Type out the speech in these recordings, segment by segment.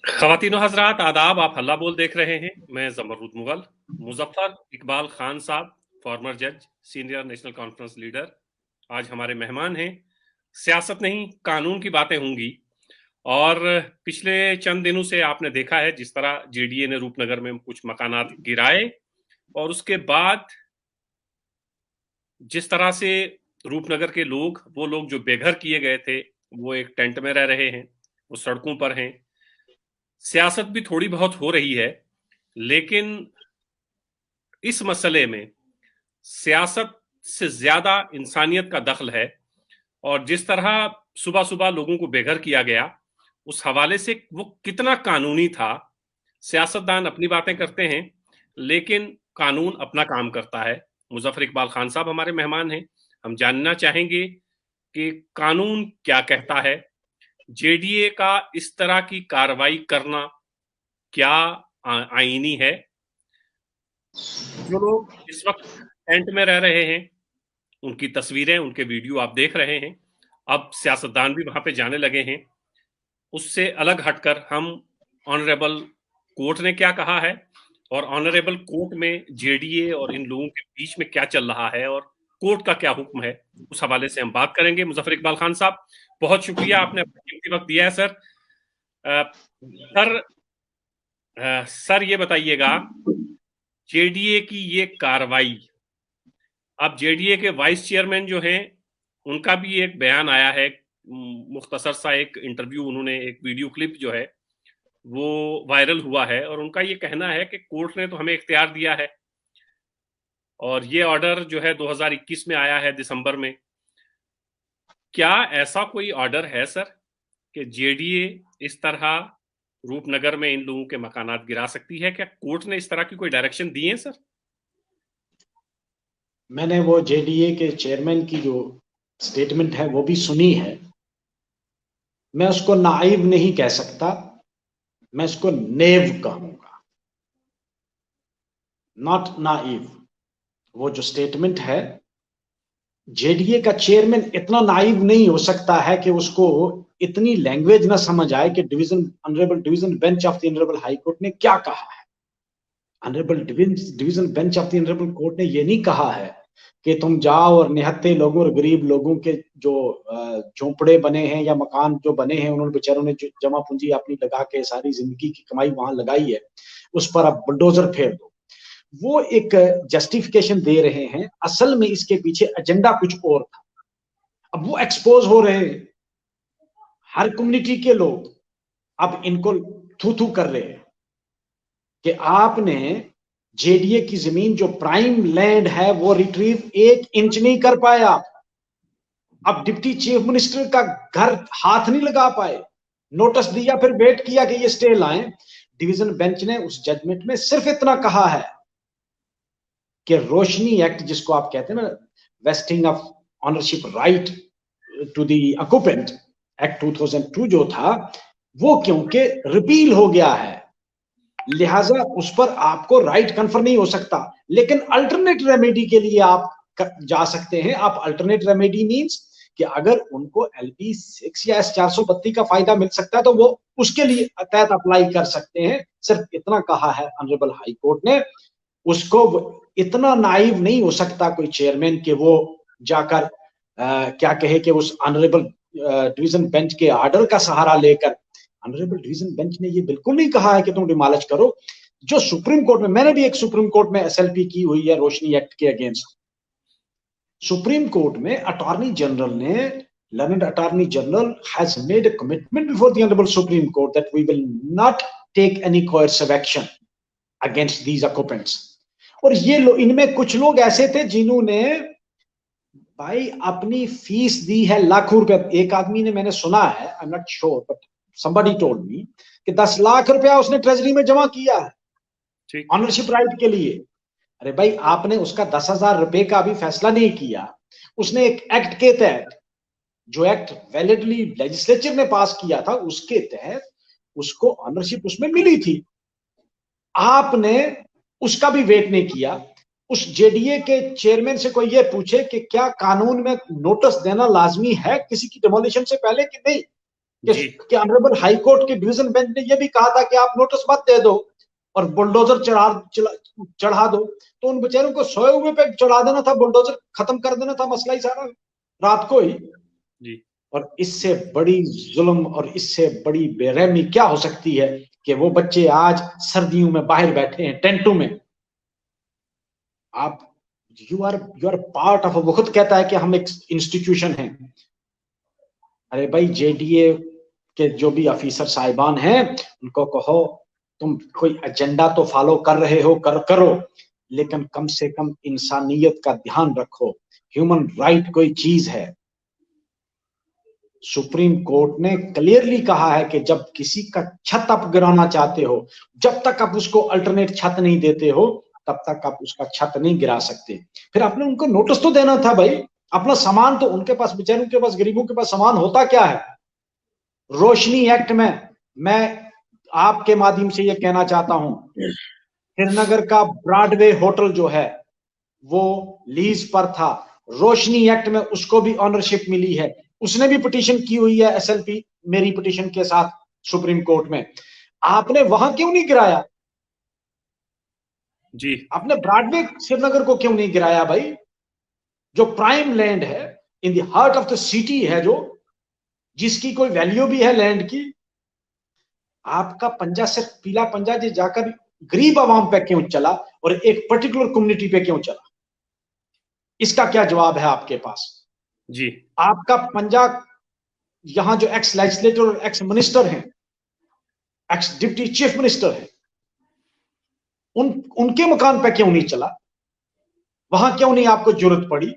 ख़वातीन और हज़रात आदाब, आप हल्ला बोल देख रहे हैं। मैं ज़मरूद मुगल। मुज़फ़्फ़र इकबाल खान साहब, फॉर्मर जज, सीनियर नेशनल कॉन्फ्रेंस लीडर, आज हमारे मेहमान हैं। सियासत नहीं, कानून की बातें होंगी। और पिछले चंद दिनों से आपने देखा है जिस तरह जेडीए ने रूपनगर में कुछ मकानात गिराए, और उसके बाद जिस तरह से रूपनगर के लोग, वो लोग जो बेघर किए गए थे, वो एक टेंट में रह रहे हैं, वो सड़कों पर हैं। सियासत भी थोड़ी बहुत हो रही है, लेकिन इस मसले में सियासत से ज्यादा इंसानियत का दखल है। और जिस तरह सुबह सुबह लोगों को बेघर किया गया, उस हवाले से वो कितना कानूनी था। सियासतदान अपनी बातें करते हैं, लेकिन कानून अपना काम करता है। मुजफ्फर इकबाल खान साहब हमारे मेहमान हैं। हम जानना चाहेंगे कि कानून क्या कहता है। जेडीए का इस तरह की कार्रवाई करना क्या आईनी है? जो लोग इस वक्त टेंट में रह रहे हैं, उनकी तस्वीरें, उनके वीडियो आप देख रहे हैं। अब सियासतदान भी वहां पे जाने लगे हैं। उससे अलग हटकर हम ऑनरेबल कोर्ट ने क्या कहा है, और ऑनरेबल कोर्ट में जेडीए और इन लोगों के बीच में क्या चल रहा है, और कोर्ट का क्या हुक्म है, उस हवाले से हम बात करेंगे। मुजफ्फर इकबाल खान साहब, बहुत शुक्रिया, आपने अपना कीमती वक्त दिया है सर। सर, सर ये बताइएगा, जेडीए की ये कार्रवाई, अब जेडीए के वाइस चेयरमैन जो हैं, उनका भी एक बयान आया है, मुख्तसर सा एक इंटरव्यू, उन्होंने एक वीडियो क्लिप जो है वो वायरल हुआ है, और उनका ये कहना है कि कोर्ट ने तो हमें इख्तियार दिया है, और ये ऑर्डर जो है 2021 में आया है दिसंबर में। क्या ऐसा कोई ऑर्डर है सर कि जेडीए इस तरह रूपनगर में इन लोगों के मकानात गिरा सकती है? क्या कोर्ट ने इस तरह की कोई डायरेक्शन दी है सर? मैंने वो जेडीए के चेयरमैन की जो स्टेटमेंट है वो भी सुनी है। मैं उसको नाइव नहीं कह सकता, मैं उसको नेव कहूंगा, नॉट नाइव। वो जो स्टेटमेंट है, जेडीए का चेयरमैन इतना नाइव नहीं हो सकता है कि उसको इतनी लैंग्वेज ना समझ आए कि honourable division bench of the honourable high court ने क्या कहा है। Honourable division bench of the honourable court ने ये नहीं कहा है कि तुम जाओ और निहत्ते लोगों और गरीब लोगों के जो झोंपड़े बने हैं या मकान जो बने हैं, उन्होंने बेचारों ने जो जमा पूंजी अपनी लगा के सारी जिंदगी की कमाई वहां लगाई है, उस पर अब बुलडोजर फेर दो। वो एक जस्टिफिकेशन दे रहे हैं, असल में इसके पीछे एजेंडा कुछ और था। अब वो एक्सपोज हो रहे हैं, हर कम्युनिटी के लोग अब इनको थू थू कर रहे हैं कि आपने जेडीए की जमीन जो प्राइम लैंड है वो रिट्रीव 1 इंच नहीं कर पाया। अब डिप्टी चीफ मिनिस्टर का घर हाथ नहीं लगा पाए, नोटिस दिया, फिर वेट किया कि ये स्टे लाएं। डिवीजन बेंच ने उस जजमेंट में सिर्फ इतना कहा है कि रोशनी एक्ट, जिसको आप कहते हैं ना, vesting of ownership right to the occupant act 2002 जो था, वो क्योंकि रिपील हो गया है, लिहाजा उस पर आपको राइट कन्फर नहीं हो सकता। लेकिन अल्टरनेट रेमेडी के लिए आप जा सकते हैं। आप अल्टरनेट रेमेडी मींस कि अगर उनको एलपी 6 या एस 432 का फायदा मिल सकता है तो वो उसके लिए तहत अप्लाई कर सकते हैं। सिर्फ इतना कहा है ऑनरेबल हाई कोर्ट ने। उसको इतना नाइव नहीं हो सकता कोई चेयरमैन कि वो जाकर क्या कहे कि उस ऑनरेबल डिवीजन बेंच के ऑर्डर का सहारा लेकर। ऑनरेबल डिवीजन बेंच ने ये बिल्कुल नहीं कहा है कि तुम डिमॉलिश करो। जो सुप्रीम कोर्ट में, मैंने भी एक सुप्रीम कोर्ट में एसएलपी की हुई है रोशनी एक्ट के अगेंस्ट। सुप्रीम कोर्ट में अटॉर्नी जनरल ने, learned attorney general has made a commitment before the honorable supreme court that we will not take any coercive action against these occupants। और ये इनमें कुछ लोग ऐसे थे जिन्होंने भाई अपनी फीस दी है लाखों रुपए। एक आदमी ने, मैंने सुना है, I am not sure but somebody told me कि 10 लाख रुपया उसने ट्रेजरी में जमा किया है ऑनरशिप राइट के लिए। अरे भाई, आपने उसका 10,000 रुपए का अभी फैसला नहीं किया। उसने एक एक्ट के तहत, जो एक्ट वैलिडली लेजिस्लेचर ने पास किया था, उसके तहत उसको ऑनरशिप उसमें मिली थी। आपने उसका भी वेट नहीं किया। उस जेडीए के चेयरमैन से कोई ये पूछे कि क्या कानून में नोटिस देना लाजमी है किसी की डिमोलिशन से पहले कि नहीं, जी कि ऑनरेबल हाई कोर्ट के डिवीजन बेंच ने यह भी कहा था कि आप नोटिस मत दे दो और बुलडोजर चढ़ा दो, तो उन बेचारों को सोए हुए पे चढ़ा देना था, बुलडोजर खत्म कर देना था मसला ही सारा रात को ही। जी और इससे बड़ी जुल्म और इससे बड़ी बेरहमी क्या हो सकती है कि वो बच्चे आज सर्दियों में बाहर बैठे हैं टेंटों में। आप यू आर पार्ट ऑफ, वो खुद कहता है कि हम एक इंस्टीट्यूशन हैं। अरे भाई, जेडीए के जो भी ऑफिसर साहिबान हैं उनको कहो तुम कोई एजेंडा तो फॉलो कर रहे हो, करो, लेकिन कम से कम इंसानियत का ध्यान रखो। ह्यूमन राइट कोई चीज है। सुप्रीम कोर्ट ने क्लियरली कहा है कि जब किसी का छत आप गिराना चाहते हो, जब तक आप उसको अल्टरनेट छत नहीं देते हो तब तक आप उसका छत नहीं गिरा सकते। फिर आपने उनको नोटिस तो देना था भाई। अपना सामान तो उनके पास, बेचारों के पास, गरीबों के पास सामान होता क्या है। रोशनी एक्ट में मैं आपके माध्यम से यह कहना चाहता हूं, श्रीनगर का ब्रॉडवे होटल जो है वो लीज पर था। रोशनी एक्ट में उसको भी ऑनरशिप मिली है। उसने भी पिटीशन की हुई है एसएलपी मेरी पिटीशन के साथ सुप्रीम कोर्ट में। आपने वहां क्यों नहीं गिराया? जी आपने ब्रॉडवे श्रीनगर को क्यों नहीं गिराया भाई? जो प्राइम लैंड है, in the heart of the city है, जो जिसकी कोई वैल्यू भी है लैंड की। आपका पंजा सिर्फ पीला पंजा जी जाकर गरीब आवाम पे क्यों चला और एक पर्टिकुलर कम्युनिटी पे क्यों चला? इसका क्या जवाब है आपके पास? जी आपका पंजा यहां जो एक्स लेजिस्लेटर और एक्स मिनिस्टर हैं, एक्स डिप्टी चीफ मिनिस्टर हैं, उनके मकान पे क्यों नहीं चला? वहां क्यों नहीं आपको जरूरत पड़ी?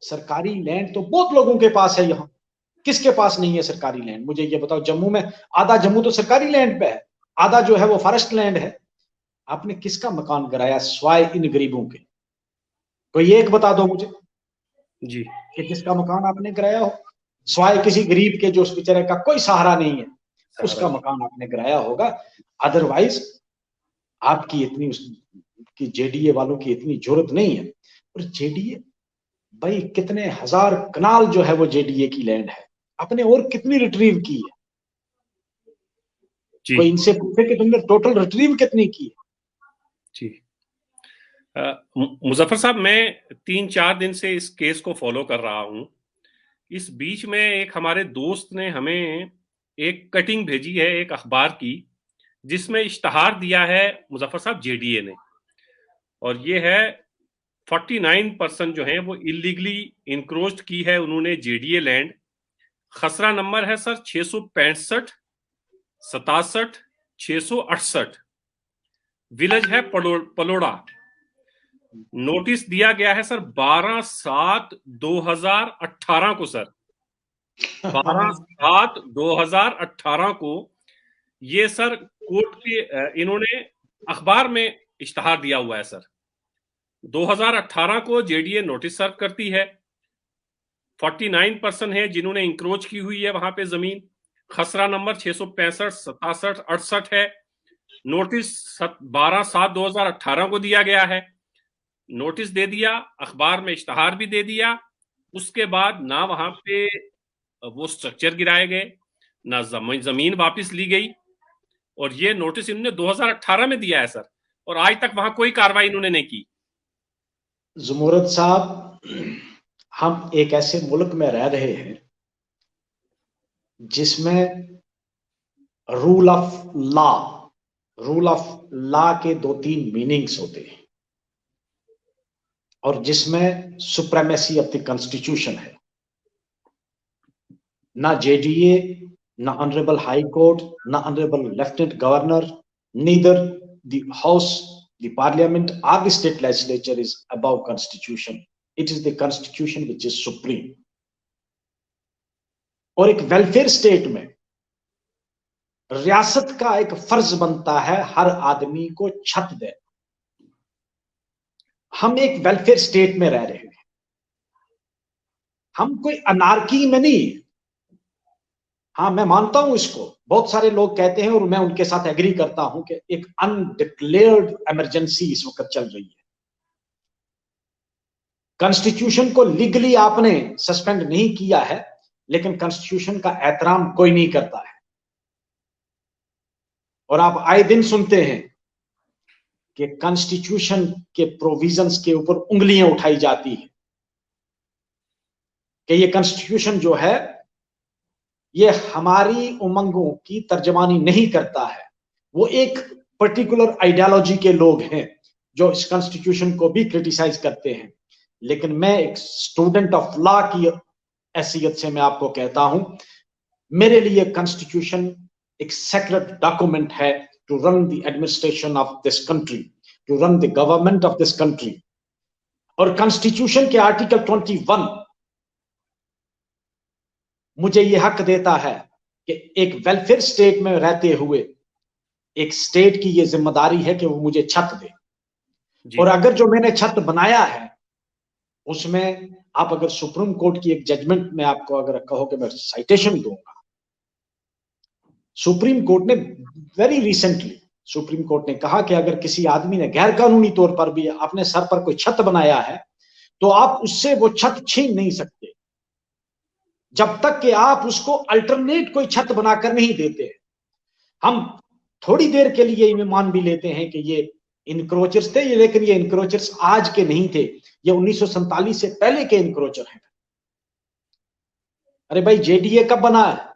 सरकारी लैंड तो बहुत लोगों के पास है। यहां किसके पास नहीं है सरकारी लैंड? मुझे ये बताओ। जम्मू में आधा जम्मू तो सरकारी लैंड पे है, आधा जो है वो फॉरेस्ट लैंड है। आपने किसका मकान गिराया स्वाय इन गरीबों के? कोई एक बता दो मुझे जी कि जिसका मकान आपने गिराया हो, स्वाय किसी गरीब के जो उस बेचारे का कोई सहारा नहीं है, उसका मकान आपने गिराया होगा। अदरवाइज आपकी इतनी की जेडीए वालों की इतनी जरूरत नहीं है। और जेडीए भाई, कितने हजार कनाल जो है वो जेडीए की लैंड है, आपने और कितनी रिट्रीव की है? जी कोई इनसे पूछे कि तुमने टोटल रिट्रीव कितनी की है? जी मुजफ्फर साहब, मैं 3-4 दिन से इस केस को फॉलो कर रहा हूं। इस बीच में एक हमारे दोस्त ने हमें एक कटिंग भेजी है एक अखबार की, जिसमें इश्तहार दिया है मुजफ्फर साहब जेडीए ने, और ये है 49% जो है वो इलीगली इंक्रोच्ड की है उन्होंने जेडीए लैंड। खसरा नंबर है सर 665, 67, 668। विलेज है पलोड़ा। नोटिस दिया गया है सर 12/7/2018 को सर, 12/7/2018 को ये सर कोर्ट के इन्होंने अखबार में इश्तहार दिया हुआ है सर। 2018 को जेडीए नोटिस सर्व करती है। 49% है जिन्होंने इंक्रोच की हुई है वहां पे जमीन। खसरा नंबर 665, 67, 68 है। नोटिस 12/7/2018 को दिया गया है। नोटिस दे दिया, अखबार में इश्तहार भी दे दिया। उसके बाद ना वहां पे वो स्ट्रक्चर गिराए गए, ना जमीन वापस ली गई, और ये नोटिस इन्होंने 2018 में दिया है सर, और आज तक वहां कोई कार्रवाई इन्होंने नहीं की। जमूरत साहब, हम एक ऐसे मुल्क में रह रहे हैं जिसमें रूल ऑफ लॉ के 2-3 मीनिंग्स होते हैं, और जिसमें सुप्रीमेसी ऑफ द कॉन्स्टिट्यूशन है। ना जेडीए, ना ऑनरेबल हाई कोर्ट, ना honourable lieutenant governor, neither the house, the parliament और the state legislature is above constitution. It is the constitution which is supreme. और एक वेलफेयर स्टेट में रियासत का एक फर्ज बनता है हर आदमी को छत दे। हम एक वेलफेयर स्टेट में रह रहे हैं, हम कोई अनार्की में नहीं। हाँ, मैं मानता हूं इसको, बहुत सारे लोग कहते हैं और मैं उनके साथ एग्री करता हूं कि एक अनडिक्लेयर्ड इमरजेंसी इस वक्त चल रही है। कॉन्स्टिट्यूशन को लीगली आपने सस्पेंड नहीं किया है, लेकिन कॉन्स्टिट्यूशन का एहतराम कोई नहीं करता है। और आप आए दिन सुनते हैं कि कॉन्स्टिट्यूशन के प्रोविजंस के ऊपर उंगलियां उठाई जाती हैं कि ये कॉन्स्टिट्यूशन जो है ये हमारी उमंगों की तर्जमानी नहीं करता है। वो एक पर्टिकुलर आइडियोलॉजी के लोग हैं जो इस कॉन्स्टिट्यूशन को भी क्रिटिसाइज करते हैं। लेकिन मैं एक स्टूडेंट ऑफ लॉ की हैसियत से मैं आपको कहता हूं, मेरे लिए कॉन्स्टिट्यूशन एक सेक्रेट डॉक्यूमेंट है to run the administration of this country, to run the government of this country. और कॉन्स्टिट्यूशन के आर्टिकल 21 मुझे यह हक देता है कि एक वेलफेयर स्टेट में रहते हुए एक स्टेट की यह जिम्मेदारी है कि वो मुझे छत दे। और अगर जो मैंने छत बनाया है उसमें आप अगर सुप्रीम कोर्ट की एक जजमेंट में आपको अगर कहो कि मैं साइटेशन दूंगा, सुप्रीम कोर्ट ने वेरी रिसेंटली सुप्रीम कोर्ट ने कहा कि अगर किसी आदमी ने गैर कानूनी तौर पर भी अपने सर पर कोई छत बनाया है तो आप उससे वो छत छीन नहीं सकते जब तक कि आप उसको अल्टरनेट कोई छत बनाकर नहीं देते। हम थोड़ी देर के लिए ये मान भी लेते हैं कि ये इनक्रोचर्स थे, लेकिन ये इनक्रोचर्स आज के नहीं थे, ये 1947 से पहले के इनक्रोचर हैं। अरे भाई जेडीए कब बना है?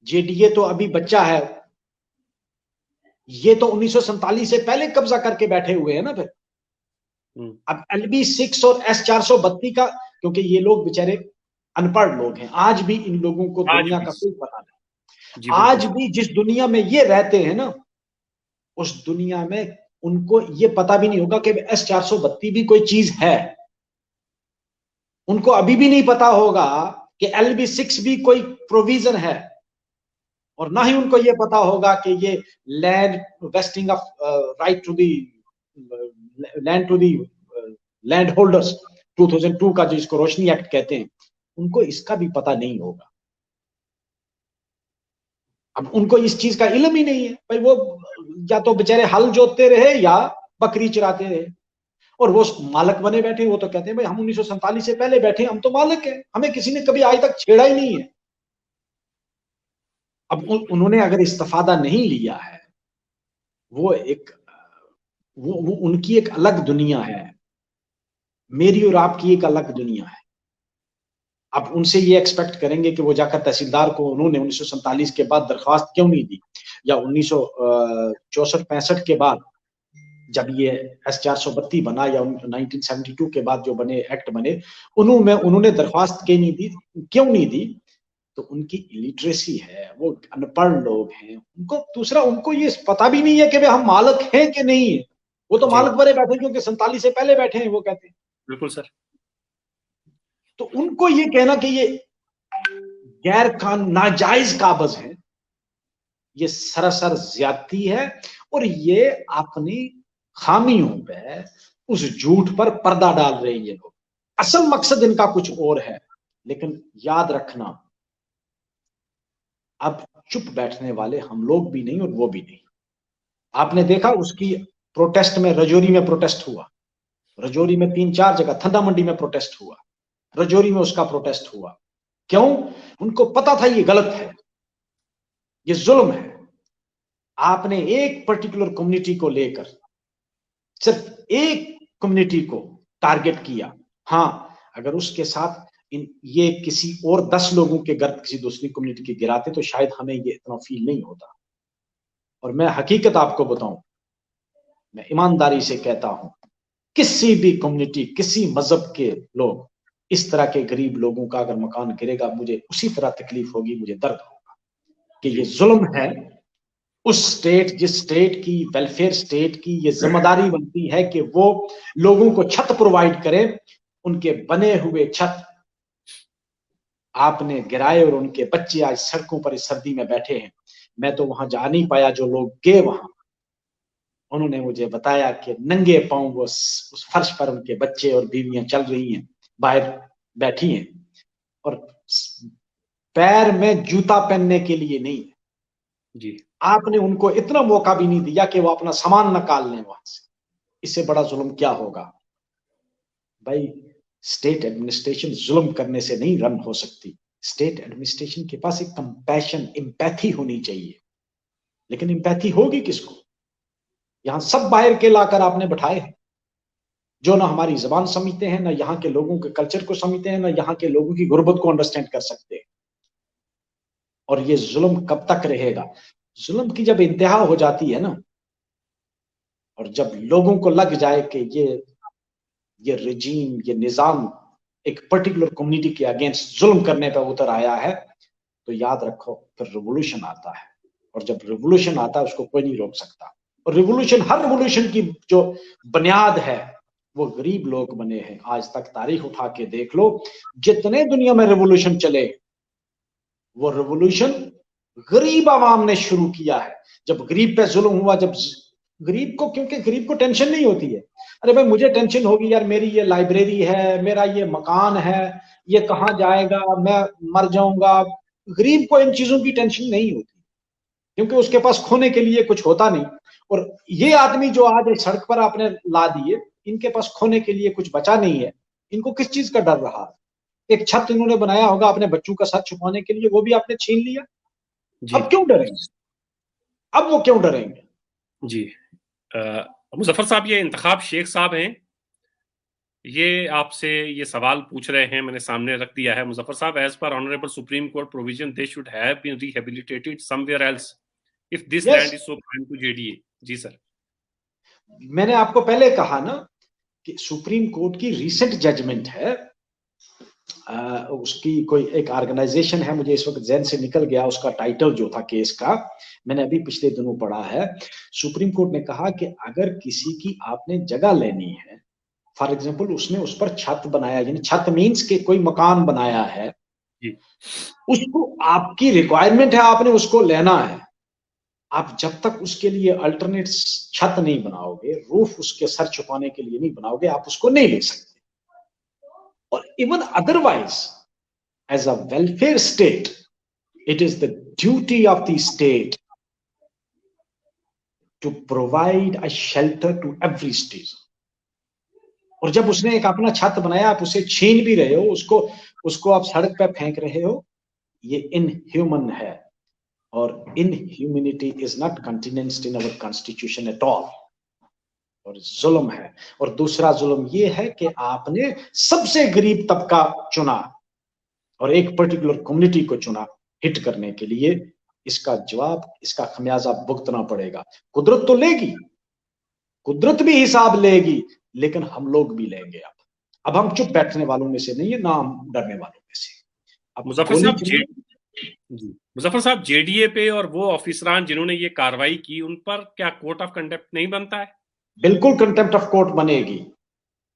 जेडीए तो अभी बच्चा है, ये तो 1947 से पहले कब्जा करके बैठे हुए हैं ना। फिर अब LB6 और S432 का, क्योंकि ये लोग बेचारे अनपढ़ लोग हैं, आज भी इन लोगों को दुनिया का कोई पता नहीं। आज भी जिस दुनिया में ये रहते हैं ना, उस दुनिया में उनको ये पता भी नहीं होगा कि S432 भी कोई चीज है। उनको अभी भी नहीं पता होगा कि LB6 भी कोई प्रोविजन है, और ना ही उनको ये पता होगा कि ये land vesting of right to the land to the land holders 2002 का, जो इसको रोशनी एक्ट कहते हैं, उनको इसका भी पता नहीं होगा। अब उनको इस चीज का इल्म ही नहीं है भाई। वो या तो बेचारे हल जोतते रहे या बकरी चराते रहे, और वो मालक बने बैठे। वो तो कहते हैं भाई हम 1947 से पहले बैठे, हम तो मालक हैं, हमें किसी ने कभी आज तक छेड़ा ही नहीं है। अब उन्होंने अगर इस्तेफादा नहीं लिया है, वो एक वो उनकी एक अलग दुनिया है, मेरी और आपकी एक अलग दुनिया है। अब उनसे ये एक्सपेक्ट करेंगे कि वो जाकर तहसीलदार को उन्होंने 1947 के बाद दरख्वास्त क्यों नहीं दी, या 1964-65 के बाद जब ये S432 बना, या 1972 के बाद जो बने एक्ट बने, उन्होंने दरख्वास्त क्यों नहीं दी? तो उनकी इलिटरेसी है, वो अनपढ़ लोग हैं। उनको ये पता भी नहीं है कि हम मालक हैं कि नहीं है। वो तो मालक बने बैठे क्योंकि 47 से पहले बैठे हैं, वो कहते हैं। बिल्कुल सर। तो उनको ये कहना कि ये गैर कानूनी नाजायज काबज है, ये सरासर ज्यादती है। और ये अपनी खामियों पे, उस झूठ पर पर्दा डाल रहे हैं ये लोग। असल मकसद इनका कुछ और है। लेकिन याद रखना, अब चुप बैठने वाले हम लोग भी नहीं और वो भी नहीं। आपने देखा उसकी प्रोटेस्ट में, रजौरी में प्रोटेस्ट हुआ, रजौरी में 3-4 जगह, थंदा मंडी में प्रोटेस्ट हुआ, रजौरी में उसका प्रोटेस्ट हुआ। क्यों? उनको पता था ये गलत है, ये जुल्म है। आपने एक पर्टिकुलर कम्युनिटी को लेकर, सिर्फ एक कम्युनिटी को टारगेट किया। हाँ, अगर उसके साथ ये किसी और 10 लोगों के गर्द किसी दूसरी कम्युनिटी के गिराते तो शायद हमें ये इतना फील नहीं होता। और मैं हकीकत आपको बताऊं, मैं ईमानदारी से कहता हूं, किसी भी कम्युनिटी, किसी मजहब के लोग, इस तरह के गरीब लोगों का अगर मकान गिरेगा, मुझे उसी तरह तकलीफ होगी, मुझे दर्द होगा कि ये जुल्म है। उस स्टेट, जिस स्टेट की, वेलफेयर स्टेट की ये जिम्मेदारी बनती है कि वो लोगों को छत प्रोवाइड करे, उनके बने हुए छत आपने गिराए और उनके बच्चे आज सड़कों पर इस सर्दी में बैठे हैं। मैं तो वहां जा नहीं पाया, जो लोग गए वहां, उन्होंने मुझे बताया कि नंगे पांव वो उस फर्श पर उनके बच्चे और बीवियां चल रही हैं, बाहर बैठी हैं, और पैर में जूता पहनने के लिए नहीं जी। आपने उनको इतना मौका भी नहीं दिया कि वो अपना सामान निकाल लें वहां से। इससे बड़ा जुल्म क्या होगा भाई? स्टेट एडमिनिस्ट्रेशन जुल्म करने से नहीं रन हो सकती, स्टेट एडमिनिस्ट्रेशन के पास एक कंपैशन, एम्पैथी होनी चाहिए, लेकिन एम्पैथी होगी किसको? यहां सब बाहर के लाकर आपने बैठाए हैं, जो ना हमारी जबान समझते हैं, ना यहाँ के लोगों के कल्चर को समझते हैं, ना यहाँ के लोगों की गुर्बत को अंडरस्टैंड कर सकते हैं। और ये जुल्म कब तक रहेगा? जुल्म की जब इंतहा हो जाती है ना, और जब लोगों को लग जाए कि ये रिजीम, ये निजाम एक पर्टिकुलर कम्युनिटी के अगेंस्ट जुल्म करने पर उतर आया है, तो याद रखो फिर रिवोल्यूशन आता है। और जब रिवोल्यूशन आता है उसको कोई नहीं रोक सकता। और रिवोल्यूशन, हर रिवोल्यूशन की जो बुनियाद है वो गरीब लोग बने हैं। आज तक तारीख उठा के देख लो, जितने दुनिया में रिवोल्यूशन चले, वो रिवोल्यूशन गरीब आवाम ने शुरू किया है। जब गरीब पे जुल्म हुआ, जब गरीब को, क्योंकि गरीब को टेंशन नहीं होती है, अरे भाई मुझे टेंशन होगी यार, मेरी ये लाइब्रेरी है, मेरा ये मकान है, ये कहाँ जाएगा, मैं मर जाऊंगा। गरीब को इन चीजों की टेंशन नहीं होती, क्योंकि उसके पास खोने के लिए कुछ होता नहीं। और ये आदमी जो आज सड़क पर आपने ला दिए, इनके पास खोने के लिए कुछ बचा नहीं है। इनको किस चीज का डर रहा? एक छत इन्होंने बनाया होगा अपने बच्चों का सर छुपाने के लिए, वो भी आपने छीन लिया। जी अब क्यों डरेंगे? अब वो क्यों डरेंगे? जी। मुजफ्फर साहब, ये इंतखाब शेख साहब हैं, ये आपसे ये सवाल पूछ रहे हैं, मैंने सामने रख दिया है। मुजफ्फर साहब, as per honourable Supreme Court provision they should have been rehabilitated somewhere else if this land yes, is so prime to JDA. जी सर। मैंने आपको पहले कहा ना कि सुप्रीम कोर्ट की रीसेंट जजमेंट है, उसकी कोई एक ऑर्गेनाइजेशन है, मुझे इस वक्त जहन से निकल गया उसका टाइटल जो था केस का, मैंने अभी पिछले दिनों पढ़ा है। सुप्रीम कोर्ट ने कहा कि अगर किसी की आपने जगह लेनी है, फॉर एग्जाम्पल उसने उस पर छत बनाया, यानी छत मीन्स के कोई मकान बनाया है, जी। उसको आपकी रिक्वायरमेंट है, आपने उसको लेना है। आप जब तक उसके लिए अल्टरनेट छत नहीं बनाओगे, रूफ उसके सर छुपाने के लिए नहीं बनाओगे, आप उसको नहीं ले सकते। और even otherwise, as a welfare state, it is the duty of the state to provide a shelter to every citizen. और जब उसने एक अपना छत बनाया, आप उसे छीन भी रहे हो, उसको आप सड़क पे फेंक रहे हो, ये इनह्यूमन है। और inhumanity is not contained in our constitution at all, और जुल्म है। और दूसरा जुल्म ये है कि आपने सबसे गरीब तबका चुना और एक पर्टिकुलर कम्युनिटी को चुना हिट करने के लिए। इसका जवाब, इसका खमियाजा भुगतना पड़ेगा। कुदरत तो लेगी, कुदरत भी हिसाब लेगी, लेकिन हम लोग भी लेंगे। अब हम चुप बैठने वालों में से नहीं है, ना हम डरने वालों में से। अब मुजफ्फर गोली साहब, चली। जी, मुजफ्फर साहब, जेडीए पे और वो ऑफिसरान जिन्होंने ये कार्रवाई की, उन पर क्या कोर्ट ऑफ कंडक्ट नहीं बनता है? बिल्कुल कंटेम्प्ट ऑफ कोर्ट बनेगी।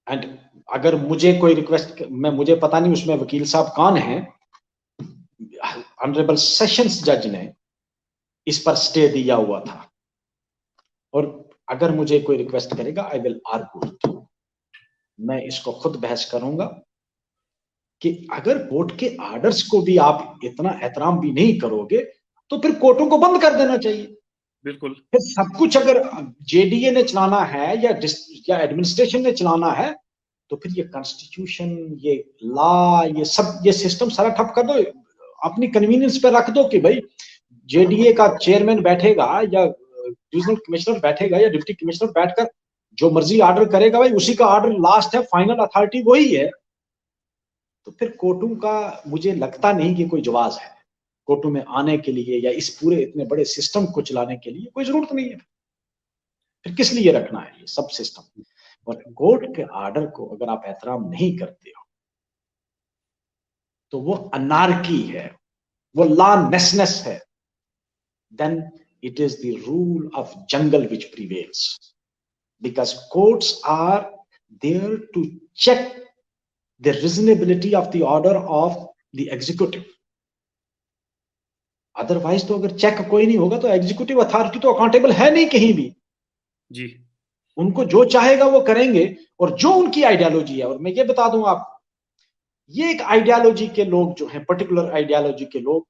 एंड अगर मुझे कोई रिक्वेस्ट, मुझे पता नहीं उसमें वकील साहब कौन है, ऑनरेबल सेशंस जज ने इस पर स्टे दिया हुआ था, और अगर मुझे कोई रिक्वेस्ट करेगा, आई विल आर्गू इट, मैं इसको खुद बहस करूंगा कि अगर कोर्ट के आर्डर्स को भी आप इतना एहतराम भी नहीं करोगे, तो फिर कोर्टों को बंद कर देना चाहिए। बिल्कुल। फिर सब कुछ अगर जेडीए ने चलाना है या एडमिनिस्ट्रेशन ने चलाना है, तो फिर ये कॉन्स्टिट्यूशन, ये लॉ, ये सब, ये सिस्टम सारा ठप कर दो, अपनी कन्वीनियंस पे रख दो कि भाई जेडीए का चेयरमैन बैठेगा या डिविजनल कमिश्नर बैठेगा या डिप्टी कमिश्नर बैठकर जो मर्जी ऑर्डर करेगा, भाई उसी का ऑर्डर लास्ट है, फाइनल अथॉरिटी वही है। तो फिर कोर्टों का मुझे लगता नहीं कि कोई जवाब है कोर्टों में आने के लिए, या इस पूरे इतने बड़े सिस्टम को चलाने के लिए कोई जरूरत नहीं है। फिर किस लिए रखना है ये सब सिस्टम? और कोर्ट के ऑर्डर को अगर आप एहतराम नहीं करते हो, तो वो अनार्की है, वो लॉलेसनेस है। then it is the rule of jungle which prevails, because courts are there to check the reasonability of the order of the executive. Otherwise तो अगर चेक कोई नहीं होगा, तो एग्जीक्यूटिव अथॉरिटी तो अकाउंटेबल है नहीं कहीं भी। जी। उनको जो चाहेगा वो करेंगे, और जो उनकी आइडियोलॉजी है। और मैं ये बता दूं आपको, ये एक आइडियोलॉजी के लोग जो हैं, पर्टिकुलर आइडियोलॉजी के लोग,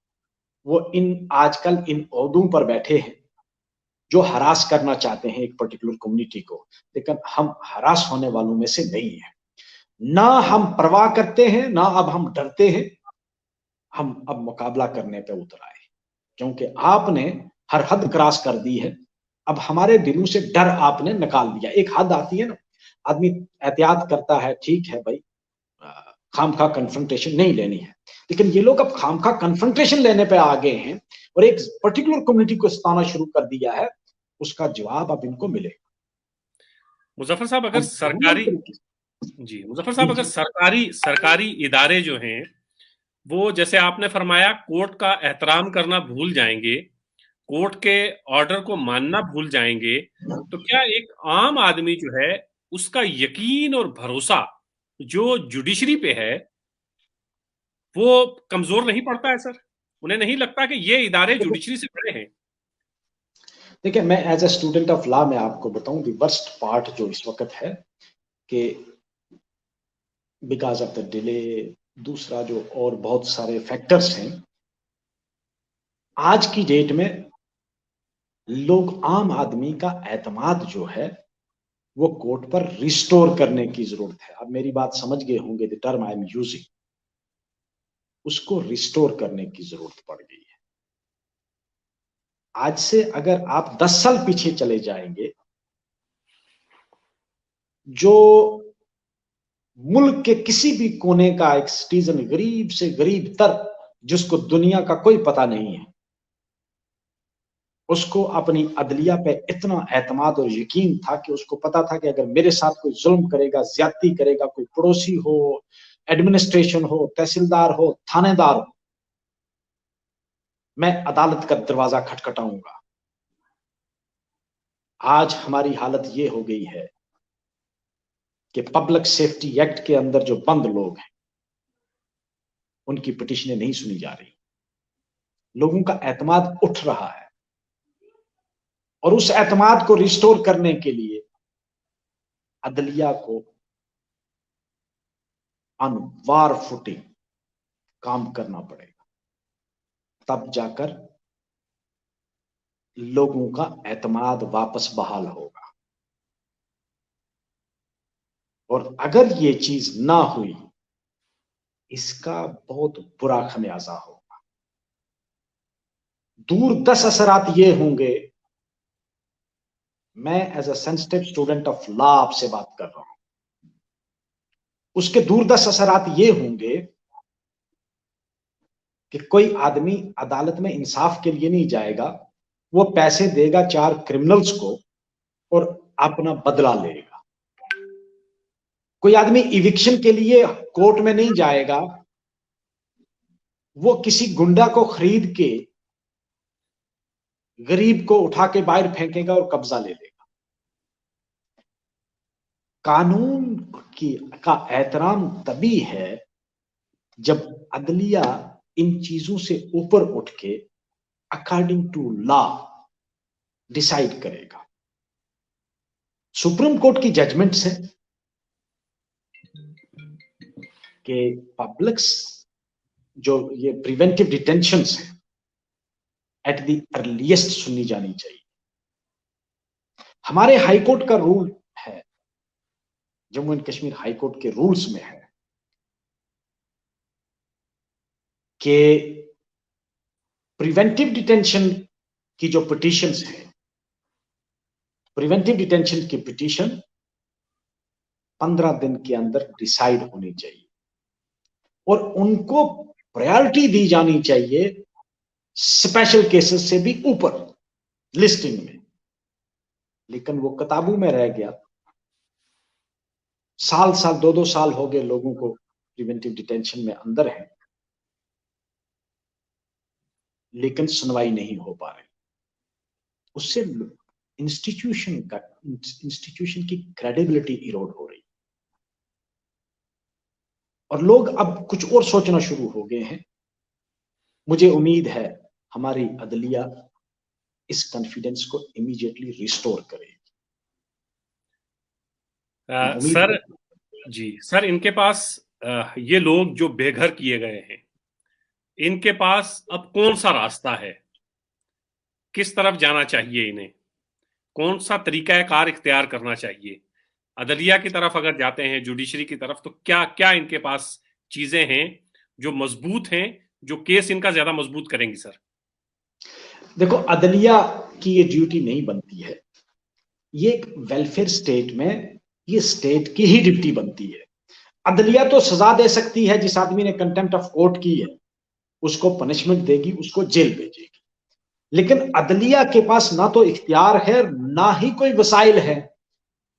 वो इन आजकल इन ओहदों पर बैठे हैं जो हरास करना चाहते हैं एक पर्टिकुलर कम्युनिटी को। लेकिन हम हरास होने वालों में से नहीं है, ना हम परवाह करते हैं, ना अब हम डरते हैं। हम अब मुकाबला करने पे उतर आए, क्योंकि आपने हर हद क्रॉस कर दी है। अब हमारे दिलों से डर आपने निकाल दिया। एक हद आती है ना, आदमी एहतियात करता है, ठीक है भाई, खामखा कन्फ्रंटेशन नहीं लेनी है, लेकिन ये लोग अब खामखा कन्फ्रंटेशन लेने पे आ गए हैं और एक पर्टिकुलर कम्युनिटी को सताना शुरू कर दिया है। उसका जवाब अब इनको मिलेगा। मुजफ्फर साहब, अगर हम सरकारी, जी मुजफ्फर साहब, अगर जी सरकारी सरकारी इदारे जो हैं वो, जैसे आपने फरमाया, कोर्ट का एहतराम करना भूल जाएंगे, कोर्ट के ऑर्डर को मानना भूल जाएंगे, तो क्या एक आम आदमी जो है उसका यकीन और भरोसा जो जुडिशरी पे है वो कमजोर नहीं पड़ता है सर? उन्हें नहीं लगता कि ये इदारे जुडिशरी से बड़े हैं? देखिए, मैं as a student of law में आपको बताऊं, दी वर्स्ट पार्ट जो इस वक्त है कि बिकॉज ऑफ द डिले, दूसरा जो और बहुत सारे फैक्टर्स हैं, आज की डेट में लोग, आम आदमी का एतमाद जो है वो कोर्ट पर रिस्टोर करने की जरूरत है। अब मेरी बात समझ गए होंगे, the term I am using, उसको रिस्टोर करने की जरूरत पड़ गई है। आज से अगर आप 10 साल पीछे चले जाएंगे, जो मुल्क के किसी भी कोने का एक सिटीजन, गरीब से गरीब तर, जिसको दुनिया का कोई पता नहीं है, उसको अपनी अदलिया पे इतना एतमाद और यकीन था कि उसको पता था कि अगर मेरे साथ कोई जुल्म करेगा, ज्यादती करेगा, कोई पड़ोसी हो, एडमिनिस्ट्रेशन हो, तहसीलदार हो, थानेदार हो, मैं अदालत का दरवाजा खटखटाऊंगा। आज हमारी हालत ये हो गई है कि पब्लिक सेफ्टी एक्ट के अंदर जो बंद लोग हैं उनकी पिटीशनें नहीं सुनी जा रही। लोगों का एतमाद उठ रहा है और उस एतमाद को रिस्टोर करने के लिए अदलिया को ऑन वार फुटिंग काम करना पड़ेगा, तब जाकर लोगों का एतमाद वापस बहाल होगा। और अगर ये चीज ना हुई, इसका बहुत बुरा खमियाजा होगा। दूरदर्श असरात ये होंगे, मैं as a sensitive student of law आपसे बात कर रहा हूं, उसके दूरदर्श असरात ये होंगे कि कोई आदमी अदालत में इंसाफ के लिए नहीं जाएगा, वो पैसे देगा 4 क्रिमिनल्स को और अपना बदला लेगा। कोई आदमी इविक्शन के लिए कोर्ट में नहीं जाएगा, वो किसी गुंडा को खरीद के गरीब को उठा के बाहर फेंकेगा और कब्जा ले लेगा। कानून की का एहतराम तभी है जब अदलिया इन चीजों से ऊपर उठ के अकॉर्डिंग टू लॉ डिसाइड करेगा। सुप्रीम कोर्ट की जजमेंट्स है कि पब्लिक्स जो ये प्रिवेंटिव डिटेंशंस है एट द अर्लीस्ट सुननी जानी चाहिए। हमारे हाईकोर्ट का रूल है, जम्मू एंड कश्मीर हाईकोर्ट के रूल्स में है कि प्रिवेंटिव डिटेंशन की जो पिटीशंस है, प्रिवेंटिव डिटेंशन की पिटीशन 15 दिन के अंदर डिसाइड होनी चाहिए और उनको प्रायोरिटी दी जानी चाहिए स्पेशल केसेस से भी ऊपर लिस्टिंग में। लेकिन वो किताबों में रह गया। साल साल 2-2 साल हो गए लोगों को प्रिवेंटिव डिटेंशन में अंदर है, लेकिन सुनवाई नहीं हो पा रही। उससे इंस्टीट्यूशन की क्रेडिबिलिटी इरोड हो रही और लोग अब कुछ और सोचना शुरू हो गए हैं। मुझे उम्मीद है हमारी अदलिया इस कॉन्फिडेंस को इमीडिएटली रिस्टोर करेगी। सर, जी सर, इनके पास ये लोग जो बेघर किए गए हैं, इनके पास अब कौन सा रास्ता है? किस तरफ जाना चाहिए इन्हें? कौन सा तरीका कार इख्तियार करना चाहिए? अदलिया की तरफ अगर जाते हैं, जुडिशरी की तरफ, तो क्या क्या इनके पास चीजें हैं जो मजबूत हैं जो केस इनका ज्यादा मजबूत करेंगी सर? देखो, अदलिया की ये ड्यूटी नहीं बनती है। ये एक वेलफेयर स्टेट में ये स्टेट की ही ड्यूटी बनती है। अदलिया तो सजा दे सकती है, जिस आदमी ने कंटेम्प्ट ऑफ कोर्ट की है उसको पनिशमेंट देगी, उसको जेल भेजेगी। लेकिन अदलिया के पास ना तो इख्तियार है, ना ही कोई वसाइल है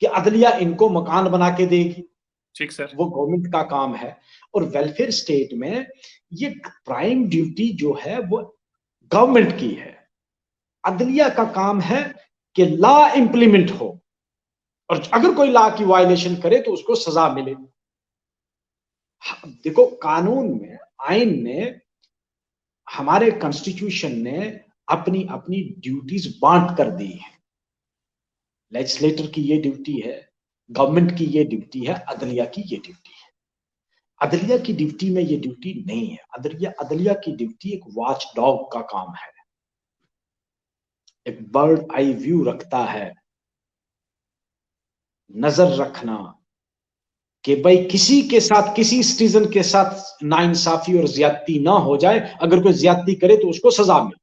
कि अदलिया इनको मकान बना के देगी। ठीक सर। वो गवर्नमेंट का काम है। और वेलफेयर स्टेट में ये प्राइम ड्यूटी जो है वो गवर्नमेंट की है। अदलिया का काम है कि लॉ इंप्लीमेंट हो, और अगर कोई लॉ की वायलेशन करे तो उसको सजा मिले। देखो, कानून में, आइन में, हमारे कॉन्स्टिट्यूशन ने अपनी अपनी ड्यूटीज बांट कर दी है। लेजिस्लेटर की ये ड्यूटी है, गवर्नमेंट की ये ड्यूटी है, अदलिया की ये ड्यूटी है। अदलिया की ड्यूटी में ये ड्यूटी नहीं है। अदलिया की ड्यूटी एक वॉच डॉग का काम है, एक बर्ड आई व्यू रखता है, नजर रखना कि भाई किसी के साथ, किसी सिटीजन के साथ नाइंसाफी और ज्यादती ना हो जाए। अगर कोई ज्यादती करे तो उसको सजा मिले।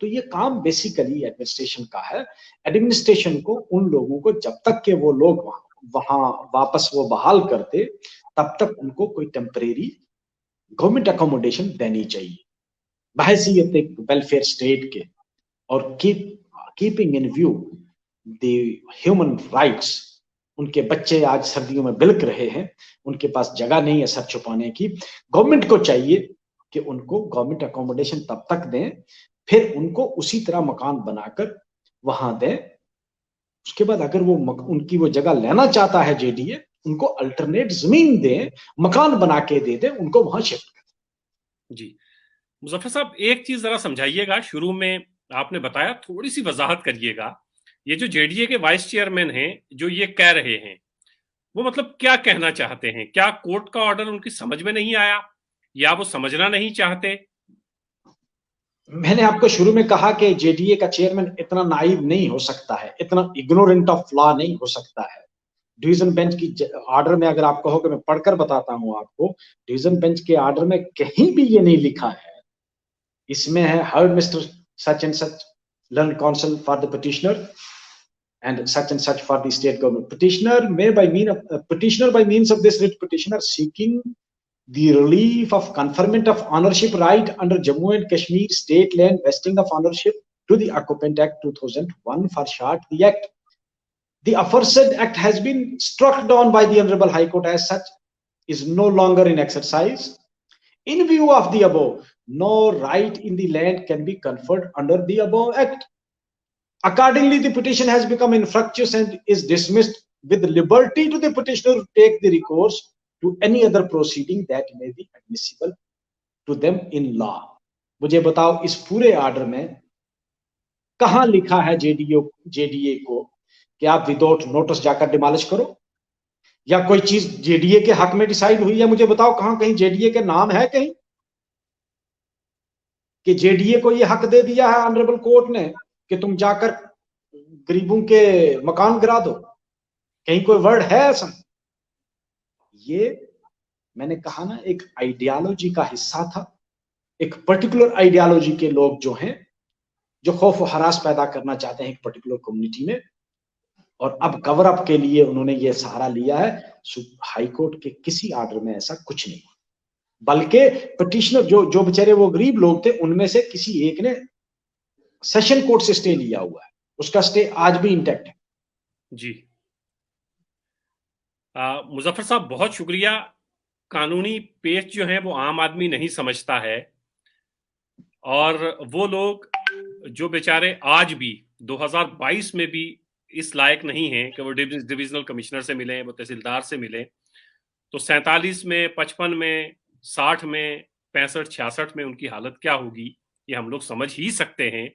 तो ये काम बेसिकली एडमिनिस्ट्रेशन का है। एडमिनिस्ट्रेशन को, उन लोगों को, जब तक के वो लोग वहां वापस वो बहाल करते, तब तक उनको कोई टेम्परेरी गवर्नमेंट अकोमोडेशन देनी चाहिए, बहैसियत एक वेलफेयर स्टेट के। और keeping in view the human rights. उनके बच्चे आज सर्दियों में बिलक रहे हैं, उनके पास जगह नहीं है सर छुपाने की। गवर्नमेंट को चाहिए कि उनको गवर्नमेंट अकोमोडेशन तब तक दें, फिर उनको उसी तरह मकान बनाकर वहां दें। उसके बाद अगर वो उनकी वो जगह लेना चाहता है जेडीए, उनको अल्टरनेट जमीन दें, मकान बना के दे दें, उनको वहां शिफ्ट करें। जी मुजफ्फर साहब, एक चीज जरा समझाइएगा। शुरू में आपने बताया, थोड़ी सी वजाहत करिएगा। ये जो जेडीए के वाइस चेयरमैन हैं, जो ये कह रहे हैं, वो मतलब क्या कहना चाहते हैं? क्या कोर्ट का ऑर्डर उनकी समझ में नहीं आया, या वो समझना नहीं चाहते? मैंने आपको शुरू में कहा कि जेडीए का चेयरमैन इतना नाइव नहीं हो सकता है, इतना इग्नोरेंट ऑफ लॉ नहीं हो सकता है। डिवीजन बेंच की ऑर्डर में, अगर आप कहो कि मैं पढ़कर बताता हूं आपको, डिवीजन बेंच के ऑर्डर में कहीं भी ये नहीं लिखा है। इसमें है, heard mister such and such learn council for the petitioner and such for the state government. Petitioner by means of this writ petition are seeking the relief of conferment of ownership right under Jammu and Kashmir state land vesting of ownership to the Occupant Act 2001. For short, the act, the aforesaid act has been struck down by the Honorable High Court as such, is no longer in exercise. In view of the above, no right in the land can be conferred under the above act. Accordingly, the petition has become infructuous and is dismissed, with liberty to the petitioner to take the recourse to any other proceeding that may be admissible to them in law. मुझे बताओ, इस पूरे order में कहां लिखा है JDA को कि आप विदाउट नोटिस जाकर डिमोलिश करो, या कोई चीज जेडीए के हक में डिसाइड हुई है? मुझे बताओ, कहां कहीं जेडीए के नाम है कहीं कि जेडीए को यह हक दे दिया है ऑनरेबल कोर्ट ने कि तुम जाकर गरीबों के मकान गिरा दो? कहीं कोई वर्ड है ऐसा? ये मैंने कहा ना, एक आइडियोलॉजी का हिस्सा था। एक पर्टिकुलर आइडियोलॉजी के लोग जो हैं, जो खौफ और हरास पैदा करना चाहते हैं एक पर्टिकुलर कम्युनिटी में, और अब कवर अप के लिए उन्होंने ये सहारा लिया है। हाई कोर्ट के किसी ऑर्डर में ऐसा कुछ नहीं, बल्कि पिटिशनर जो बेचारे वो गरीब लोग थे, उनमें से किसी एक ने सेशन कोर्ट से स्टे लिया हुआ है, उसका स्टे आज भी इंटैक्ट है। जी मुजफ्फर साहब, बहुत शुक्रिया। कानूनी पेच जो है वो आम आदमी नहीं समझता है, और वो लोग जो बेचारे आज भी 2022 में भी इस लायक नहीं हैं कि वो डिविजनल कमिश्नर से मिलें, वो तहसीलदार से मिलें, तो 47 में, 55 में, 60 में, 65, 66 में उनकी हालत क्या होगी, ये हम लोग समझ ही सकते हैं।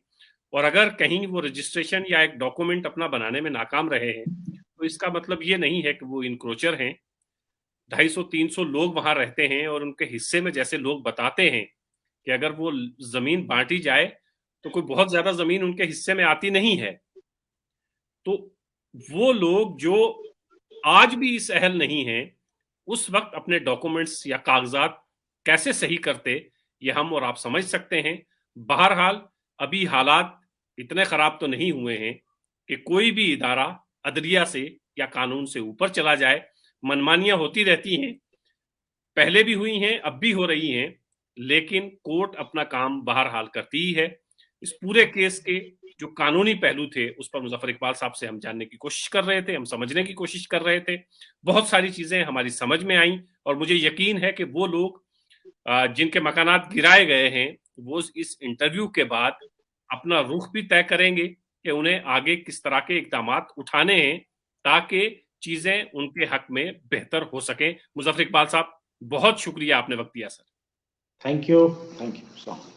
और अगर कहीं वो रजिस्ट्रेशन या एक डॉक्यूमेंट अपना बनाने में नाकाम रहे हैं, तो इसका मतलब ये नहीं है कि वो इनक्रोचर हैं। 250-300 लोग वहां रहते हैं, और उनके हिस्से में, जैसे लोग बताते हैं कि अगर वो जमीन बांटी जाए तो कोई बहुत ज्यादा जमीन उनके हिस्से में आती नहीं है। तो वो लोग जो आज भी इस अहल नहीं हैं, उस वक्त अपने डॉक्यूमेंट्स या कागजात कैसे सही करते, ये हम और आप समझ सकते हैं। बहरहाल अभी हालात इतने खराब तो नहीं हुए हैं कि कोई भी इदारा अदलिया से या कानून से ऊपर चला जाए। मनमानियां होती रहती हैं, पहले भी हुई हैं, अब भी हो रही हैं, लेकिन कोर्ट अपना काम बहरहाल करती ही है। इस पूरे केस के जो कानूनी पहलू थे उस पर मुजफ्फर इकबाल साहब से हम जानने की कोशिश कर रहे थे, हम समझने की कोशिश कर रहे थे। बहुत सारी चीजें हमारी समझ में आई और मुझे यकीन है कि वो लोग जिनके मकानात गिराए गए हैं वो इस इंटरव्यू के बाद अपना रुख भी तय करेंगे कि उन्हें आगे किस तरह के इकदाम उठाने हैं ताकि चीजें उनके हक में बेहतर हो सके। मुजफ्फर इकबाल साहब, बहुत शुक्रिया, आपने वक्त दिया sir. Thank you so much.